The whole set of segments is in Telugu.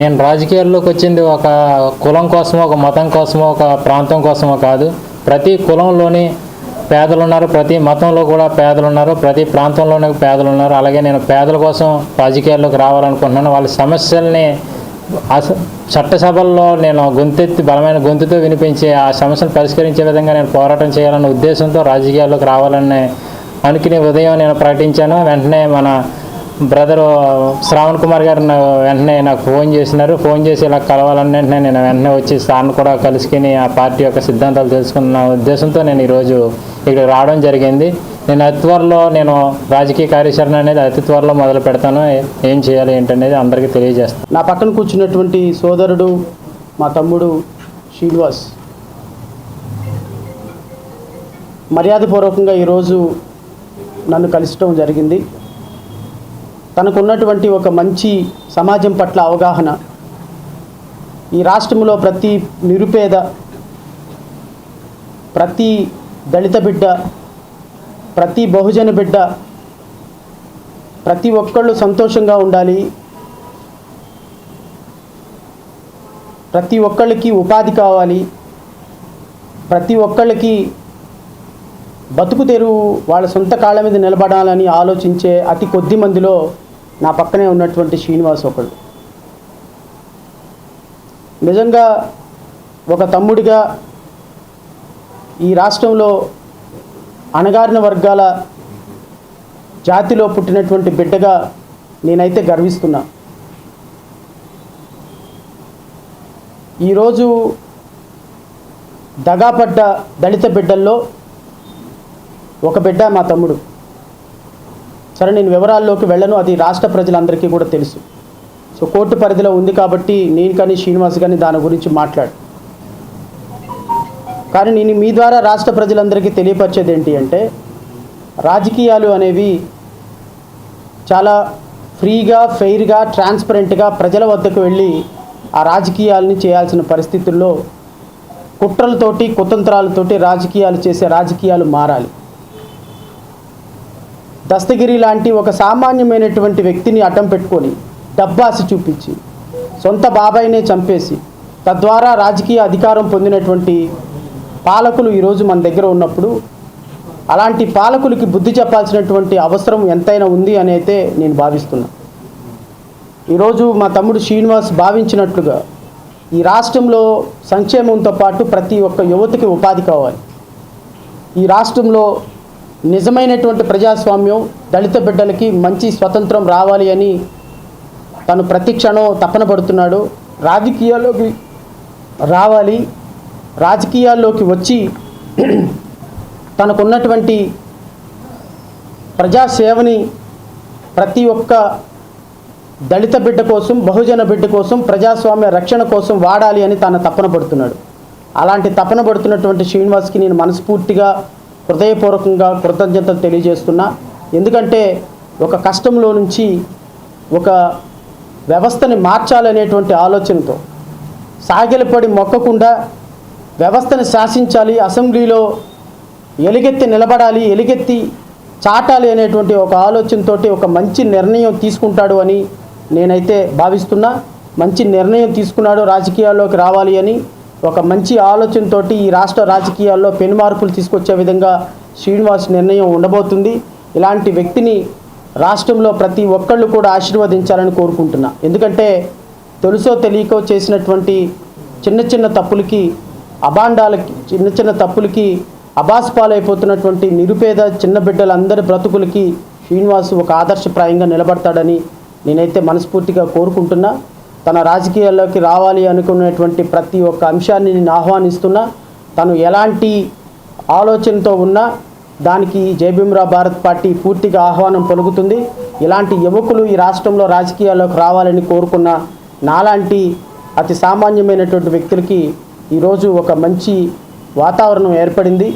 నేను రాజకీయాల్లోకి వచ్చింది ఒక కులం కోసమో, ఒక మతం కోసమో, ఒక ప్రాంతం కోసమో కాదు. ప్రతి కులంలోని పేదలు ఉన్నారు, ప్రతి మతంలో కూడా పేదలు ఉన్నారు, ప్రతి ప్రాంతంలోనే పేదలు ఉన్నారు. అలాగే నేను పేదల కోసం రాజకీయాల్లోకి రావాలనుకుంటున్నాను. వాళ్ళ సమస్యల్ని చట్టసభల్లో నేను బలమైన గొంతుతో వినిపించి ఆ సమస్యను పరిష్కరించే విధంగా నేను పోరాటం చేయాలన్న ఉద్దేశంతో రాజకీయాల్లోకి రావాలని అనుకునే ఉదయం నేను ప్రకటించాను. వెంటనే మన బ్రదరు శ్రావణ్ కుమార్ గారు వెంటనే నాకు ఫోన్ చేసి ఇలా కలవాలని వెంటనే నేను వెంటనే వచ్చి సార్ని కూడా కలుసుకుని ఆ పార్టీ యొక్క సిద్ధాంతాలు తెలుసుకున్న ఉద్దేశంతో నేను ఈరోజు ఇక్కడ రావడం జరిగింది. నేను అతి త్వరలో రాజకీయ కార్యాచరణ అనేది అతి త్వరలో మొదలు పెడతాను. ఏం చేయాలి ఏంటనేది అందరికీ తెలియజేస్తాను. నా పక్కన కూర్చున్నటువంటి సోదరుడు మా తమ్ముడు శ్రీనివాస్ మర్యాదపూర్వకంగా ఈరోజు నన్ను కలుసడం జరిగింది. తనకున్నటువంటి ఒక మంచి సమాజం పట్ల అవగాహన, ఈ రాష్ట్రంలో ప్రతి నిరుపేద, ప్రతి దళిత బిడ్డ, ప్రతి బహుజన బిడ్డ, ప్రతి ఒక్కళ్ళు సంతోషంగా ఉండాలి, ప్రతి ఒక్కళ్ళకి ఉపాధి కావాలి, ప్రతి ఒక్కళ్ళకి బతుకు తెరువు వాళ్ళ సొంత కాళ్ళ మీద నిలబడాలని ఆలోచించే అతి కొద్ది మందిలో నా పక్కనే ఉన్నటువంటి శ్రీనివాస్ ఒకడు. నిజంగా ఒక తమ్ముడిగా ఈ రాష్ట్రంలో అణగారిన వర్గాల జాతిలో పుట్టినటువంటి బిడ్డగా నేనైతే గర్విస్తున్నా. ఈరోజు దగాపడ్డ దళిత బిడ్డల్లో ఒక బిడ్డ మా తమ్ముడు. సరే, నేను వివరాల్లోకి వెళ్ళను, అది రాష్ట్ర ప్రజలందరికీ కూడా తెలుసు. సో కోర్టు పరిధిలో ఉంది కాబట్టి నేను కానీ శ్రీనివాస్ కానీ దాని గురించి మాట్లాడు. కానీ నేను మీ ద్వారా రాష్ట్ర ప్రజలందరికీ తెలియపరిచేది ఏంటి అంటే, రాజకీయాలు అనేవి చాలా ఫ్రీగా, ఫెయిర్గా, ట్రాన్స్పరెంట్గా ప్రజల వద్దకు వెళ్ళి ఆ రాజకీయాలని చేయాల్సిన పరిస్థితుల్లో కుట్రలతోటి, కుతంత్రాలతోటి రాజకీయాలు మారాలి. దస్తగిరి లాంటి ఒక సామాన్యమైనటువంటి వ్యక్తిని అడ్డం పెట్టుకొని డబ్బాసి చూపించి సొంత బాబాయినే చంపేసి తద్వారా రాజకీయ అధికారం పొందినటువంటి పాలకులు ఈరోజు మన దగ్గర ఉన్నప్పుడు అలాంటి పాలకులకి బుద్ధి చెప్పాల్సినటువంటి అవసరం ఎంతైనా ఉంది అని అయితే నేను భావిస్తున్నా. ఈరోజు మా తమ్ముడు శ్రీనివాస్ భావించినట్లుగా ఈ రాష్ట్రంలో సంక్షేమంతో పాటు ప్రతి ఒక్క యువతకి ఉపాధి కావాలి. ఈ రాష్ట్రంలో నిజమైనటువంటి ప్రజాస్వామ్యం, దళిత బిడ్డలకి మంచి స్వతంత్రం రావాలి అని తను ప్రతి క్షణం తపన పడుతున్నాడు. రాజకీయాల్లోకి రావాలి, రాజకీయాల్లోకి వచ్చి తనకున్నటువంటి ప్రజాసేవని ప్రతి ఒక్క దళిత బిడ్డ కోసం, బహుజన బిడ్డ కోసం, ప్రజాస్వామ్య రక్షణ కోసం వాడాలి అని తన తపన పడుతున్నాడు. అలాంటి తపన పడుతున్నటువంటి శ్రీనివాస్కి నేను మనస్ఫూర్తిగా హృదయపూర్వకంగా కృతజ్ఞతలు తెలియజేస్తున్నా. ఎందుకంటే ఒక కష్టంలో నుంచి ఒక వ్యవస్థని మార్చాలనేటువంటి ఆలోచనతో సాగిలపడి మొక్కకుండా వ్యవస్థని శాసించాలి, అసెంబ్లీలో ఎలుగెత్తి నిలబడాలి, ఎలుగెత్తి చాటాలి అనేటువంటి ఒక ఆలోచనతో ఒక మంచి నిర్ణయం తీసుకుంటాడు అని నేనైతే భావిస్తున్నా. మంచి నిర్ణయం తీసుకున్నాడు రాజకీయాల్లోకి రావాలి అని. ఒక మంచి ఆలోచనతో ఈ రాష్ట్ర రాజకీయాల్లో పెనుమార్పులు తీసుకొచ్చే విధంగా శ్రీనివాస్ నిర్ణయం ఉండబోతుంది. ఇలాంటి వ్యక్తిని రాష్ట్రంలో ప్రతి ఒక్కళ్ళు కూడా ఆశీర్వదించాలని కోరుకుంటున్నా. ఎందుకంటే తెలుసో తెలియకో చేసినటువంటి చిన్న చిన్న తప్పులకి, అభాండాలకి, చిన్న తప్పులకి అబాస్పాలైపోతున్నటువంటి నిరుపేద చిన్న బిడ్డలందరి బ్రతుకులకి శ్రీనివాస్ ఒక ఆదర్శప్రాయంగా నిలబడతాడని నేనైతే మనస్ఫూర్తిగా కోరుకుంటున్నా. తన రాజకీయాల్లోకి రావాలి అనుకునేటువంటి ప్రతి ఒక్క అంశాన్ని నేను ఆహ్వానిస్తున్నా. తను ఎలాంటి ఆలోచనతో ఉన్నా దానికి జై భీమ్రావ్ భారత్ పార్టీ పూర్తిగా ఆహ్వానం పలుకుతుంది. ఇలాంటి యువకులు ఈ రాష్ట్రంలో రాజకీయాల్లోకి రావాలని కోరుకున్న నాలాంటి అతి సామాన్యమైనటువంటి వ్యక్తులకి ఈరోజు ఒక మంచి వాతావరణం ఏర్పడింది.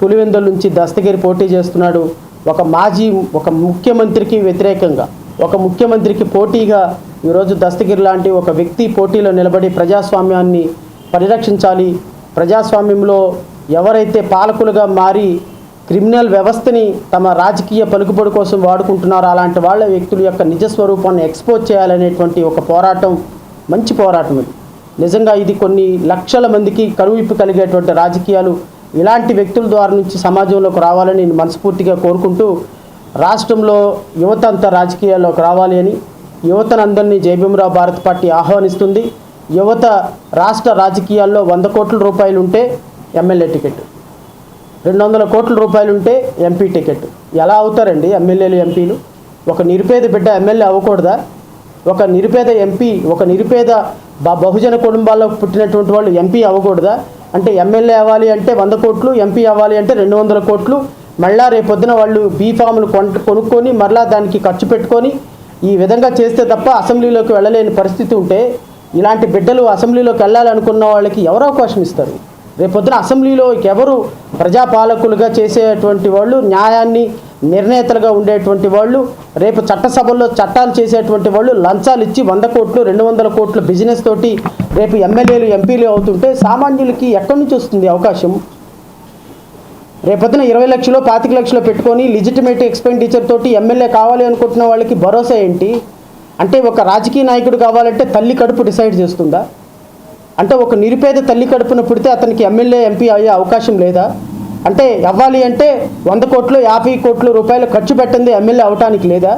పులివెందుల నుంచి దస్తగిరి పోటీ చేస్తున్నాడు. ఒక ముఖ్యమంత్రికి వ్యతిరేకంగా, ఒక ముఖ్యమంత్రికి పోటీగా ఈరోజు దస్తగిరి లాంటి ఒక వ్యక్తి పోటీలో నిలబడి ప్రజాస్వామ్యాన్ని పరిరక్షించాలి. ప్రజాస్వామ్యంలో ఎవరైతే పాలకులుగా మారి క్రిమినల్ వ్యవస్థని తమ రాజకీయ పలుకుబడి కోసం వాడుకుంటున్నారో అలాంటి వాళ్ళ వ్యక్తుల యొక్క నిజస్వరూపాన్ని ఎక్స్పోజ్ చేయాలనేటువంటి ఒక పోరాటం మంచి పోరాటం ఇది. నిజంగా ఇది కొన్ని లక్షల మందికి కనువిప్పు కలిగేటువంటి రాజకీయాలు ఇలాంటి వ్యక్తుల ద్వారా నుంచి సమాజంలోకి రావాలని నేను మనస్ఫూర్తిగా కోరుకుంటూ, రాష్ట్రంలో యువత అంతా రాజకీయాల్లోకి రావాలి అని యువతనందరినీ జై భీమరావు భారత్ పార్టీ ఆహ్వానిస్తుంది. యువత రాష్ట్ర రాజకీయాల్లో 100 కోట్ల రూపాయలు ఉంటే ఎమ్మెల్యే టికెట్, 200 కోట్ల రూపాయలు ఉంటే ఎంపీ టికెట్. ఎలా అవుతారండి ఎమ్మెల్యేలు ఎంపీలు? ఒక నిరుపేద బిడ్డ ఎమ్మెల్యే అవ్వకూడదా? ఒక నిరుపేద ఎంపీ, ఒక నిరుపేద బహుజన కుటుంబాల్లో పుట్టినటువంటి వాళ్ళు ఎంపీ అవ్వకూడదా? అంటే ఎమ్మెల్యే అవ్వాలి అంటే 100 కోట్లు, ఎంపీ అవ్వాలి అంటే 200 కోట్లు. మళ్ళా రేపొద్దున వాళ్ళు బీఫామ్లు కొనుక్కొని మరలా దానికి ఖర్చు పెట్టుకొని ఈ విధంగా చేస్తే తప్ప అసెంబ్లీలోకి వెళ్ళలేని పరిస్థితి ఉంటే, ఇలాంటి బిడ్డలు అసెంబ్లీలోకి వెళ్ళాలనుకున్న వాళ్ళకి ఎవరు అవకాశం ఇస్తారు? రేపొద్దున అసెంబ్లీలో ఎవరు ప్రజాపాలకులుగా చేసేటువంటి వాళ్ళు, న్యాయాన్ని నిర్ణేతలుగా ఉండేటువంటి వాళ్ళు, రేపు చట్టసభల్లో చట్టాలు చేసేటువంటి వాళ్ళు లంచాలు ఇచ్చి 100 కోట్లు 200 కోట్ల బిజినెస్ తోటి రేపు ఎమ్మెల్యేలు ఎంపీలు అవుతుంటే సామాన్యులకి ఎక్కడి నుంచి వస్తుంది అవకాశం? రేపొద్దున 20 లక్షలు 25 లక్షలు పెట్టుకొని లిజిటిమేట్ ఎక్స్పెండిచర్ తోటి ఎమ్మెల్యే కావాలి అనుకుంటున్న వాళ్ళకి భరోసా ఏంటి? అంటే ఒక రాజకీయ నాయకుడు కావాలంటే తల్లి కడుపు డిసైడ్ చేస్తుందా? అంటే ఒక నిరుపేద తల్లి కడుపున పుడితే అతనికి ఎమ్మెల్యే ఎంపీ అయ్యే అవకాశం లేదా? అంటే అవ్వాలి అంటే 100 కోట్లు 50 కోట్ల రూపాయలు ఖర్చు పెట్టింది ఎమ్మెల్యే అవటానికి లేదా?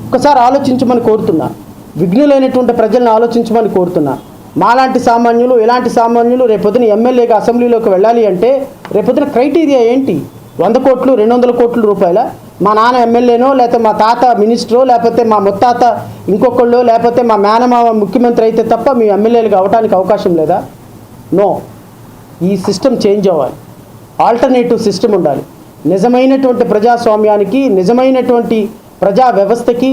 ఒకసారి ఆలోచించమని కోరుతున్నా. విఘ్నులైనటువంటి ప్రజలను ఆలోచించమని కోరుతున్నా. మాలాంటి సామాన్యులు, ఇలాంటి సామాన్యులు రేపొద్దున ఎమ్మెల్యేగా అసెంబ్లీలోకి వెళ్ళాలి అంటే రేపొద్దున క్రైటీరియా ఏంటి? 100 కోట్లు 200 కోట్ల రూపాయల? మా నాన్న ఎమ్మెల్యేనో, లేకపోతే మా తాత మినిస్టరో, లేకపోతే మా ముత్తాత ఇంకొకళ్ళు, లేకపోతే మా మేనమామ ముఖ్యమంత్రి అయితే తప్ప మీ ఎమ్మెల్యేలుగా అవడానికి అవకాశం లేదా? నో. ఈ సిస్టమ్ చేంజ్ అవ్వాలి. ఆల్టర్నేటివ్ సిస్టమ్ ఉండాలి. నిజమైనటువంటి ప్రజాస్వామ్యానికి, నిజమైనటువంటి ప్రజా వ్యవస్థకి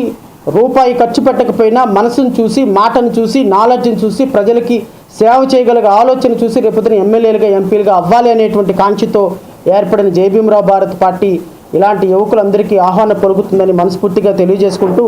రూపాయి ఖర్చు పెట్టకపోయినా మనసును చూసి, మాటను చూసి, నాలెడ్జ్ని చూసి, ప్రజలకి సేవ చేయగలిగే ఆలోచన చూసి రేపొద్దున ఎమ్మెల్యేలుగా ఎంపీలుగా అవ్వాలి అనేటువంటి కాంక్షతో ఏర్పడిన జై భీమరావు భారత్ పార్టీ ఇలాంటి యువకులందరికీ ఆహ్వానం పలుకుతుందని మనస్ఫూర్తిగా తెలియజేసుకుంటూ